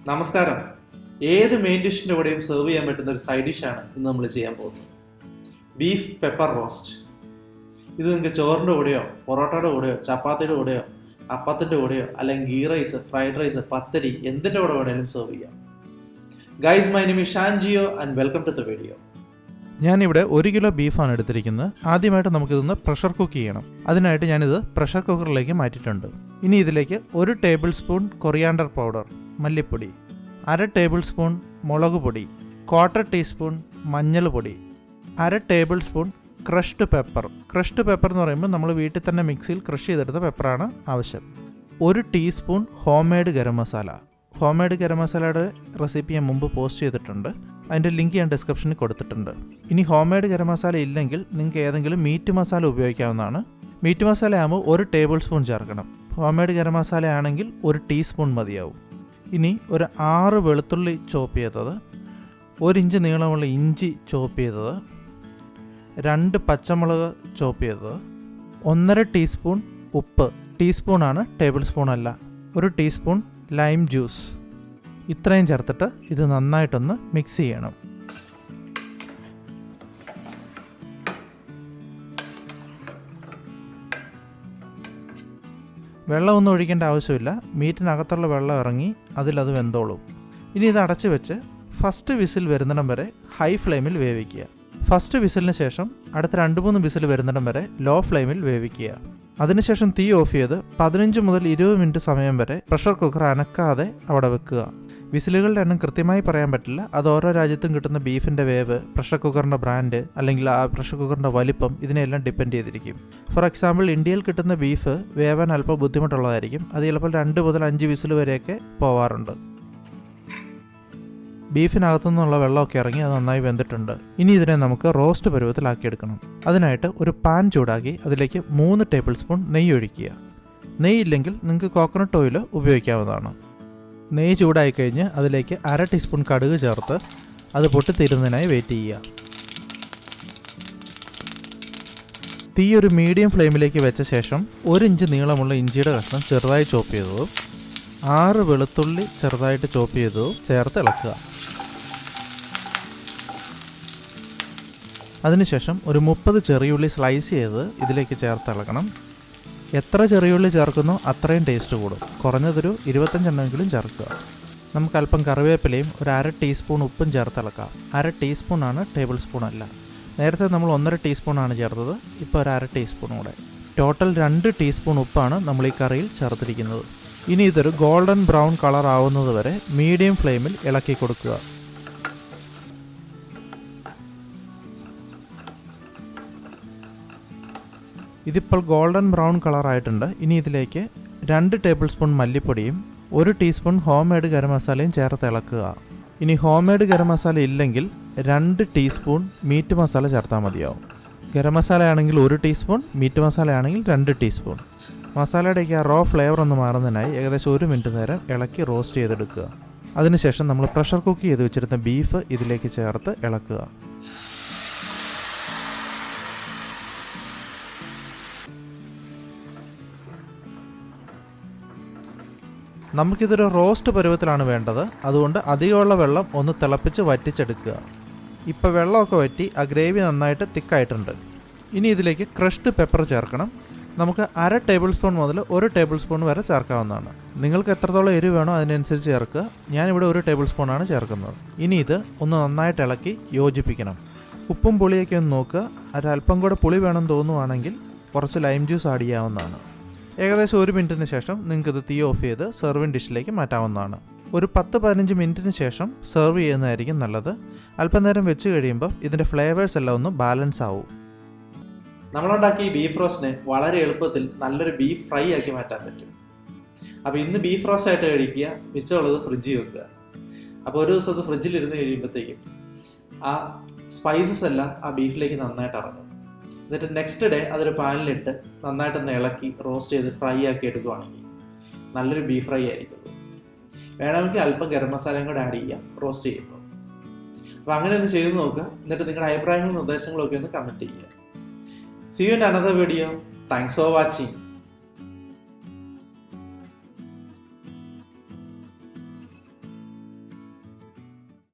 നമസ്കാരം. ഏത് മെയിൻ ഡിഷിൻ്റെ കൂടെയും സെർവ് ചെയ്യാൻ പറ്റുന്ന ഒരു സൈഡ് ഡിഷാണ് ഇന്ന് നമ്മൾ ചെയ്യാൻ പോകുന്നത്. Beef pepper roast. ഇത് നിങ്ങൾക്ക് ചോറിൻ്റെ കൂടെയോ പൊറോട്ടയുടെ കൂടെയോ ചപ്പാത്തിയുടെ കൂടെയോ അപ്പത്തിൻ്റെ കൂടെയോ അല്ലെങ്കിൽ ഗീ റൈസ്, ഫ്രൈഡ് റൈസ്, പത്തരി എന്തിൻ്റെ കൂടെ വേണമെങ്കിലും സെർവ് ചെയ്യാം. Guys, my name is Shaan and welcome to the video. ഞാനിവിടെ 1 കിലോ ബീഫാണ് എടുത്തിരിക്കുന്നത്. ആദ്യമായിട്ട് നമുക്കിതൊന്ന് പ്രഷർ കുക്ക് ചെയ്യണം. അതിനായിട്ട് ഞാനിത് പ്രഷർ കുക്കറിലേക്ക് മാറ്റിയിട്ടുണ്ട്. ഇനി ഇതിലേക്ക് 1 ടേബിൾ സ്പൂൺ കൊറിയാണ്ടർ പൗഡർ, മല്ലിപ്പൊടി, 1/2 ടേബിൾ സ്പൂൺ മുളക് പൊടി, 1/4 ടീസ്പൂൺ മഞ്ഞൾ പൊടി, 1/2 table spoon crushed pepper. Crushed pepper എന്ന് പറയുമ്പോൾ നമ്മൾ വീട്ടിൽ തന്നെ മിക്സിയിൽ ക്രഷ് ചെയ്തെടുത്ത പെപ്പറാണ് ആവശ്യം. 1 teaspoon home made garam masala. Home made garam മസാലയുടെ റെസിപ്പി ഞാൻ മുമ്പ് പോസ്റ്റ് ചെയ്തിട്ടുണ്ട്. അതിൻ്റെ ലിങ്ക് ഞാൻ ഡിസ്ക്രിപ്ഷനിൽ കൊടുത്തിട്ടുണ്ട്. ഇനി ഹോം മെയ്ഡ് ഗരം മസാല ഇല്ലെങ്കിൽ നിങ്ങൾക്ക് ഏതെങ്കിലും മീറ്റ് മസാല ഉപയോഗിക്കാവുന്നതാണ്. മീറ്റ് മസാല ആകുമ്പോൾ 1 ടേബിൾ സ്പൂൺ ചേർക്കണം. ഹോം മെയ്ഡ് ഗരം മസാല ആണെങ്കിൽ 1 ടീസ്പൂൺ മതിയാവും. ഇനി ഒരു 6 വെളുത്തുള്ളി ചോപ്പ് ചെയ്തത്, 1 ഇഞ്ച് നീളമുള്ള ഇഞ്ചി ചോപ്പ് ചെയ്തത്, 2 പച്ചമുളക് ചോപ്പ് ചെയ്തത്, 1/2 ടീസ്പൂൺ ഉപ്പ്, ടീസ്പൂണാണ് ടേബിൾ സ്പൂൺ അല്ല, 1 ടീസ്പൂൺ ലൈം ജ്യൂസ്. ഇത്രയും ചേർത്തിട്ട് ഇത് നന്നായിട്ടൊന്ന് മിക്സ് ചെയ്യണം. വെള്ളമൊന്നും ഒഴിക്കേണ്ട ആവശ്യമില്ല. മീറ്റിനകത്തുള്ള വെള്ളം ഇറങ്ങി അതിലത് വെന്തോളും. ഇനി ഇത് അടച്ചു വെച്ച് ഫസ്റ്റ് വിസിൽ വരുന്നിടം വരെ ഹൈ ഫ്ലെയിമിൽ വേവിക്കുക. ഫസ്റ്റ് വിസിലിന് ശേഷം അടുത്ത 2-3 വിസിൽ വരുന്നിടം വരെ ലോ ഫ്ലെയിമിൽ വേവിക്കുക. അതിനുശേഷം തീ ഓഫ് ചെയ്ത് 15 മുതൽ 20 മിനിറ്റ് സമയം വരെ പ്രഷർ കുക്കർ അനക്കാതെ അവിടെ വെക്കുക. വിസിലുകളുടെ എണ്ണം കൃത്യമായി പറയാൻ പറ്റില്ല. അത് ഓരോ രാജ്യത്തും കിട്ടുന്ന ബീഫിൻ്റെ വേവ്, പ്രഷർ കുക്കറിൻ്റെ ബ്രാൻഡ് അല്ലെങ്കിൽ ആ പ്രഷർ കുക്കറിൻ്റെ വലിപ്പം, ഇതിനെല്ലാം ഡിപ്പെൻഡ് ചെയ്തിരിക്കും. ഫോർ എക്സാമ്പിൾ, ഇന്ത്യയിൽ കിട്ടുന്ന ബീഫ് വേവാൻ അല്പം ബുദ്ധിമുട്ടുള്ളതായിരിക്കും. അത് ചിലപ്പോൾ 2 മുതൽ 5 വിസിൽ വരെയൊക്കെ പോവാറുണ്ട്. ബീഫിനകത്തു നിന്നുള്ള വെള്ളമൊക്കെ ഇറങ്ങി അത് നന്നായി വെന്തിട്ടുണ്ട്. ഇനി ഇതിനെ നമുക്ക് റോസ്റ്റ് പരുവത്തിലാക്കിയെടുക്കണം. അതിനായിട്ട് ഒരു പാൻ ചൂടാക്കി അതിലേക്ക് 3 ടേബിൾ സ്പൂൺ നെയ്യ് ഒഴിക്കുക. നെയ്യില്ലെങ്കിൽ നിങ്ങൾക്ക് കോക്കനട്ട് ഓയിൽ ഉപയോഗിക്കാവുന്നതാണ്. നെയ്യ് ചൂടായി കഴിഞ്ഞ് അതിലേക്ക് 1/2 ടീസ്പൂൺ കടുക് ചേർത്ത് അത് പൊട്ടിത്തീരുന്നതിനായി വെയിറ്റ് ചെയ്യുക. തീ ഒരു മീഡിയം ഫ്ലെയിമിലേക്ക് വെച്ച ശേഷം 1 ഇഞ്ച് നീളമുള്ള ഇഞ്ചിയുടെ കഷ്ണം ചെറുതായി ചോപ്പ് ചെയ്തതും 6 വെളുത്തുള്ളി ചെറുതായിട്ട് ചോപ്പ് ചെയ്തതും ചേർത്ത് ഇളക്കുക. അതിനുശേഷം ഒരു 30 ചെറിയുള്ളി സ്ലൈസ് ചെയ്ത് ഇതിലേക്ക് ചേർത്ത് ഇളക്കണം. എത്ര ചെറിയുള്ളി ചേർക്കുന്നോ അത്രയും ടേസ്റ്റ് കൂടും. കുറഞ്ഞതൊരു 25 എണ്ണമെങ്കിലും ചേർക്കുക. നമുക്ക് അല്പം കറിവേപ്പിലയും ഒരു 1/2 ടീസ്പൂൺ ഉപ്പും ചേർത്ത് ഇളക്കാം. 1/2 ടീസ്പൂണാണ്, ടേബിൾ സ്പൂൺ അല്ല. നേരത്തെ നമ്മൾ 1.5 ടീസ്പൂണാണ് ചേർത്തത്, ഇപ്പോൾ ഒരു 1/2 ടീസ്പൂൺ കൂടെ. ടോട്ടൽ 2 ടീസ്പൂൺ ഉപ്പാണ് നമ്മൾ ഈ കറിയിൽ ചേർത്തിരിക്കുന്നത്. ഇനി ഇതൊരു ഗോൾഡൻ ബ്രൗൺ കളർ ആവുന്നത് വരെ മീഡിയം ഫ്ലെയിമിൽ ഇളക്കി കൊടുക്കുക. ഇതിപ്പോൾ ഗോൾഡൻ ബ്രൗൺ കളറായിട്ടുണ്ട്. ഇനി ഇതിലേക്ക് 2 ടേബിൾ സ്പൂൺ മല്ലിപ്പൊടിയും 1 ടീസ്പൂൺ ഹോം മെയ്ഡ് ഗരം മസാലയും ചേർത്ത് ഇളക്കുക. ഇനി ഹോം മെയ്ഡ് ഗരം മസാല ഇല്ലെങ്കിൽ 2 ടീസ്പൂൺ മീറ്റ് മസാല ചേർത്താൽ മതിയാവും. ഗരം മസാല ആണെങ്കിൽ 1 ടീസ്പൂൺ, മീറ്റ് മസാല ആണെങ്കിൽ 2 ടീസ്പൂൺ. മസാലയുടെയൊക്കെ ആ റോ ഫ്ലേവർ ഒന്ന് മാറുന്നതിനായി ഏകദേശം 1 മിനിറ്റ് നേരം ഇളക്കി റോസ്റ്റ് ചെയ്തെടുക്കുക. അതിനുശേഷം നമ്മൾ പ്രഷർ കുക്ക് ചെയ്ത് വെച്ചിരുന്ന ബീഫ് ഇതിലേക്ക് ചേർത്ത് ഇളക്കുക. നമുക്കിതൊരു റോസ്റ്റ് പരുവത്തിലാണ് വേണ്ടത്. അതുകൊണ്ട് അധികമുള്ള വെള്ളം ഒന്ന് തിളപ്പിച്ച് വറ്റിച്ചെടുക്കുക. ഇപ്പോൾ വെള്ളമൊക്കെ വറ്റി ആ ഗ്രേവി നന്നായിട്ട് തിക്കായിട്ടുണ്ട്. ഇനി ഇതിലേക്ക് ക്രഷ്ഡ് പെപ്പർ ചേർക്കണം. നമുക്ക് 1/2 ടേബിൾ സ്പൂൺ മുതൽ 1 ടേബിൾ സ്പൂൺ വരെ ചേർക്കാവുന്നതാണ്. നിങ്ങൾക്ക് എത്രത്തോളം എരിവ് വേണോ അതിനനുസരിച്ച് ചേർക്കുക. ഞാനിവിടെ 1 ടേബിൾ സ്പൂണാണ് ചേർക്കുന്നത്. ഇനി ഇത് ഒന്ന് നന്നായിട്ട് ഇളക്കി യോജിപ്പിക്കണം. ഉപ്പും പുളിയൊക്കെ ഒന്ന് നോക്കുക. ഒരല്പം കൂടെ പുളി വേണം തോന്നുവാണെങ്കിൽ കുറച്ച് ലൈം ജ്യൂസ് ആഡ് ചെയ്യാവുന്നതാണ്. ഏകദേശം 1 മിനിറ്റിന് ശേഷം നിങ്ങൾക്കിത് തീ ഓഫ് ചെയ്ത് സെർവിങ് ഡിഷിലേക്ക് മാറ്റാവുന്നതാണ്. ഒരു 10-15 മിനിറ്റിന് ശേഷം സെർവ് ചെയ്യുന്നതായിരിക്കും നല്ലത്. അല്പം നേരം വെച്ച് കഴിയുമ്പോൾ ഇതിൻ്റെ ഫ്ലേവേഴ്സ് എല്ലാം ഒന്ന് ബാലൻസ് ആവും. നമ്മളുണ്ടാക്കിയ ഈ ബീഫ് റോസ്റ്റിനെ വളരെ എളുപ്പത്തിൽ നല്ലൊരു ബീഫ് ഫ്രൈ ആക്കി മാറ്റാൻ പറ്റും. അപ്പോൾ ഇന്ന് ബീഫ് റോസ്റ്റ് ആയിട്ട് കഴിക്കുക, മിച്ചമുള്ളത് ഫ്രിഡ്ജിൽ വെക്കുക. അപ്പോൾ ഒരു ദിവസം അത് ഫ്രിഡ്ജിലിരുന്ന് കഴിയുമ്പോഴത്തേക്കും ആ സ്പൈസസ് എല്ലാം ആ ബീഫിലേക്ക് നന്നായിട്ട് ഇറങ്ങും. എന്നിട്ട് നെക്സ്റ്റ് ഡേ അതൊരു പാനിലിട്ട് നന്നായിട്ടൊന്ന് ഇളക്കി റോസ്റ്റ് ചെയ്ത് ഫ്രൈ ആക്കി എടുക്കുകയാണെങ്കിൽ നല്ലൊരു ബീഫ് ഫ്രൈ ആയിരിക്കും. വേണമെങ്കിൽ അല്പം ഗരം മസാലയും കൂടെ ആഡ് ചെയ്യാം റോസ്റ്റ് ചെയ്യുമ്പോൾ. അപ്പോൾ അങ്ങനെ ഒന്ന് ചെയ്ത് നോക്കുക. എന്നിട്ട് നിങ്ങളുടെ അഭിപ്രായങ്ങളും നിർദ്ദേശങ്ങളും ഒക്കെ ഒന്ന് കമൻറ്റ് ചെയ്യുക. See you in another video. Thanks for watching.